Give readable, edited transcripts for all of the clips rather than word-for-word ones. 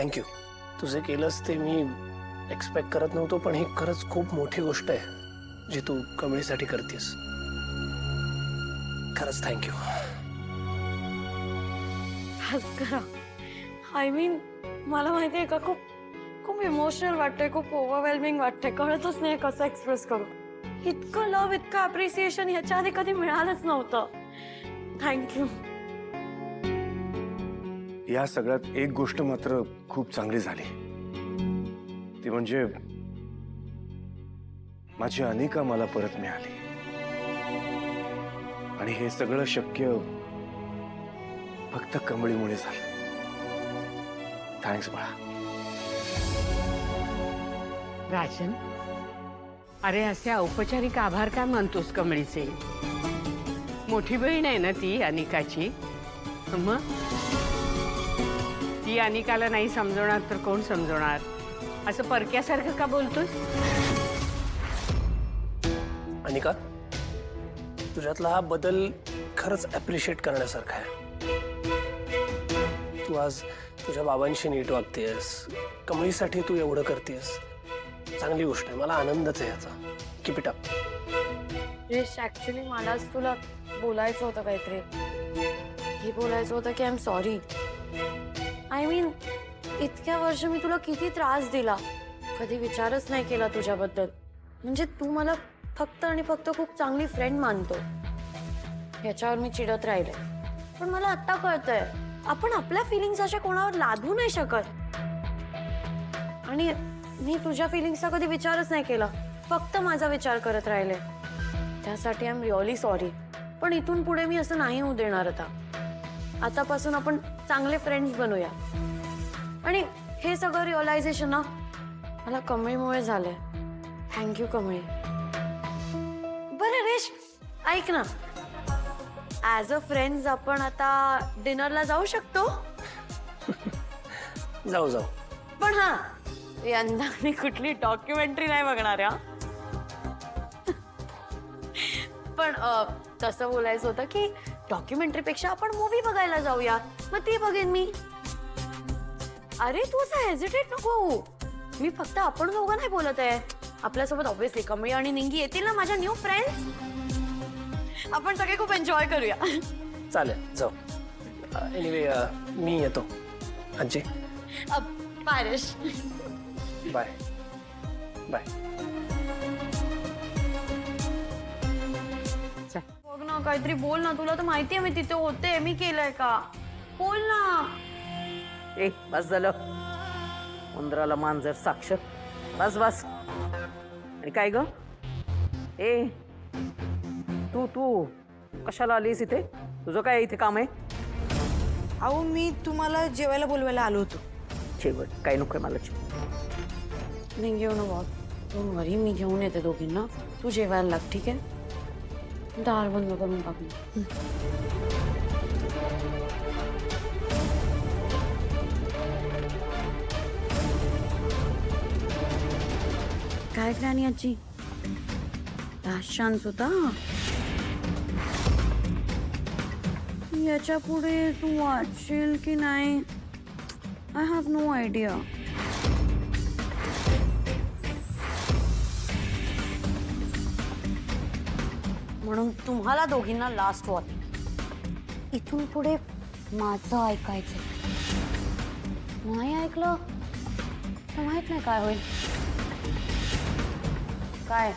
Thank you. तुझे केलंस ते मी एक्सपेक्ट करत नव्हतो, पण ही खरंच खूप मोठी गोष्ट आहे जी तू कमळीसाठी करतेस. खरंच थँक्यू. आय मीन मला माहिती आहे का, खूप खूप इमोशनल वाटतंय, खूप ओव्हरवेल्मिंग वाटतंय, कळतच नाही कसं एक्सप्रेस करू. इतकं लव्ह, इतकं अप्रिसिएशन ह्याच्या आधी कधी मिळालंच नव्हतं. थँक्यू. या सगळ्यात एक गोष्ट मात्र खूप चांगली झाली, ती म्हणजे माझी अनिका मला परत मिळाली. आणि हे सगळं शक्य फक्त कमळीमुळे झालं. थँक्स बाळा. राजन, अरे असे औपचारिक आभार काय मानतोस कमळीचे? मोठी बहीण आहे ना ती अनिकाची. मग ती अनिकाला नाही समजवणार तर कोण समजवणार? असं परक्यासारखं का बोलतोस? अनिका, तुझ्यातला हा बदल खरंच अप्रिशिएट करण्यासारखा आहे. तू आज तुझ्या बाबांशी नीट वागतेस, कमळीसाठी तू एवढं करतेस, चांगली गोष्ट आहे. मला आनंदच आहे याचा. Keep it up. Yash, actually मलाच तुला बोलायचं होतं काहीतरी. हे बोलायचं होतं की I am sorry. I mean इतक्या वर्ष मी तुला किती त्रास दिला, कधी विचारच नाही केला तुझ्याबद्दल. म्हणजे तू मला फक्त आणि फक्त खूप चांगली फ्रेंड मानतो, याच्यावर मी चिडत राहिले. पण मला आत्ता कळतंय आपण आपल्या फिलिंग्स अशा कोणावर लादू नाही शकत. आणि मी तुझ्या फिलिंग्सचा कधी विचारच नाही केला, फक्त माझा विचार करत राहिले. त्यासाठी आय एम रिअली सॉरी. पण इथून पुढे मी असं नाही होऊ देणार. आतापासून आपण चांगले फ्रेंड्स बनूया. आणि हे सगळं रिअलायझेशन ना मला कमळीमुळे झालंय. थँक्यू कमळी. बरं रेश, ऐक ना, ॲज अ फ्रेंड्स आपण आता डिनरला जाऊ शकतो? जाऊ जाऊ. पण हा, यंदा मी कुठली डॉक्युमेंटरी नाही बघणार. पण तसं बोलायचं होतं की डॉक्युमेंटरीपेक्षा आपण मूवी बघायला जाऊया, मग ती बघेन मी. अरे तू असं हेजिटेट नको होऊ. मी फक्त आपण दोघं नाही बोलत आहे. आपल्यासोबत ऑब्व्हियसली कमळी आणि निंगी येतील ना, माझ्या न्यू फ्रेंड्स. आपण सगळे खूप एन्जॉय करूया. चालेल, जाऊ. एनिवे मी येतो. आजी बाय रेश. Bye bye. बघ ना, काहीतरी बोल ना. तुला तर माहिती आहे मी तिथे होते, मी केलंय का? बोल ना. ए बस झालं. उंदराला मांजर साक्ष. बस बस. आणि काय ग, ए तू तू कशाला आलीस इथे? तुझं काय इथे काम आहे? अहो मी तुम्हाला जेवायला बोलवायला आलो होतो. शेवट काय नकोय मला. नाही घेऊ ना बॉस. दोन वरी मी घेऊन येते दोघींना. तू जेवायला लाग, ठीक आहे? दार बंद करून टाक. काय राणी आजी, शांत होता. याच्या पुढे तू वाचशील की नाही, आय हॅव नो आयडिया. म्हणून तुम्हाला दोघींना लास्ट वॉर्निंग, इथून पुढे माझं ऐकायचं. नाही ऐकलं तर माहित नाही काय होईल. काय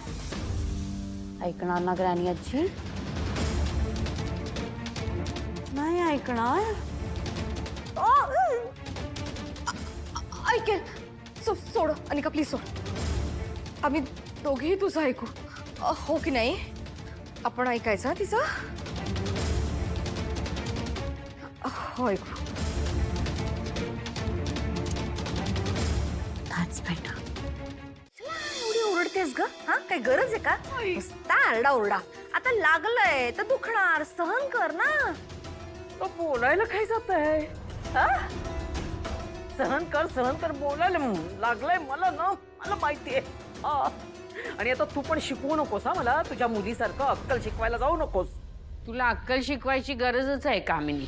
ऐकणार ना ग्रॅनी आजी? नाही ऐकणार? ऐकेल. सोड अनिका, प्लीज सोड. आम्ही दोघेही तुझं ऐकू, हो की नाही? आपण ऐकायचं तिचं? हो, ऐकू. एवढी ओरडतेस ग? हा, काही गरज आहे का? नुसता आरडा ओरडा. आता लागलंय तर दुखणार, सहन कर ना. तो बोलायला काय जात आहे? सहन कर बोलायला लागलंय मला ना, मला माहितीये. आणि आता तू पण शिकवू नकोस हा मला. तुझ्या मुलीसारखं अक्कल शिकवायला जाऊ नकोस. तुला अक्कल शिकवायची गरजच आहे कामिनी.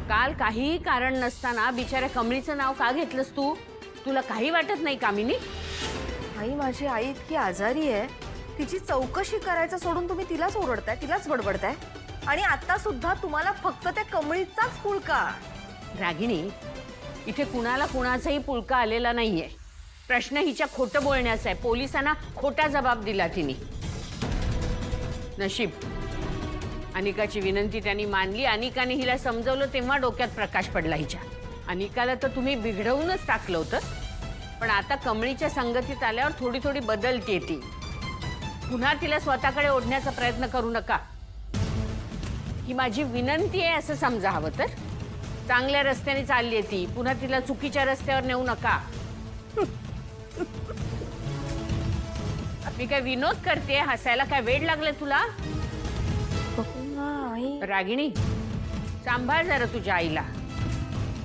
काल काहीही कारण नसताना बिचाऱ्या कमळीचं नाव का घेतलंस तू? तुला काही वाटत नाही कामिनी? आई माझी आई इतकी आजारी आहे, तिची चौकशी करायचं सोडून तुम्ही तिलाच ओरडताय, तिलाच बडबडताय. आणि आता सुद्धा तुम्हाला फक्त त्या कमळीचाच पुळका. रागिणी, इथे कुणाला कुणाचाही पुळका आलेला नाहीये. प्रश्न हिच्या खोटं बोलण्याचा आहे. पोलिसांना खोटा जबाब दिला तिने. नशीब अनिकाची विनंती त्यांनी मानली. अनिकाने हिला समजवलं तेव्हा डोक्यात प्रकाश पडला हिच्या. अनिकाला तर तुम्ही बिघडवूनच टाकलं होतं, पण आता कमळीच्या संगतीत आल्यावर थोडी थोडी बदलते ती. पुन्हा तिला स्वतःकडे ओढण्याचा प्रयत्न करू नका. ही माझी विनंती आहे असं समजा. हवं तर चांगल्या रस्त्याने चालली आहे ती, पुन्हा तिला चुकीच्या रस्त्यावर नेऊ नका. मी काय विनोद करते? हसायला काय वेळ लागले तुला? आई रागिणी, सांभाळ जरा तुझ्या आईला.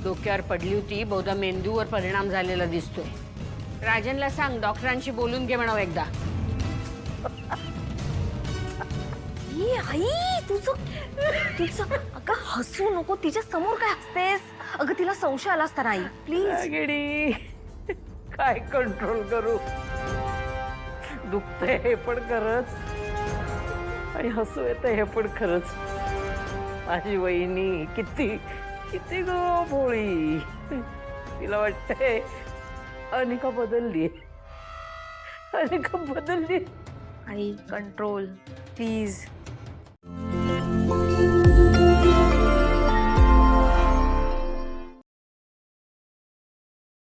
डोक्यावर पडली होती, बहुधा मेंदूवर परिणाम झालेला दिसतोय. राजनला सांग डॉक्टरांशी बोलून घे म्हणावं एकदा. आई तुझं तुझं अगं हसू नको, तिच्या समोर काय हसतेस? अगं तिला संशय आला असता. आई प्लीज. रागिणी, काय कंट्रोल करू? दुखतंय हे पण खरंच, आणि हसू येतं हे पण खरंच. माझी वहिनी किती किती ग भोळी. तिला वाटतंय अनिका बदलली, अनिका बदलली. आई कंट्रोल प्लीज.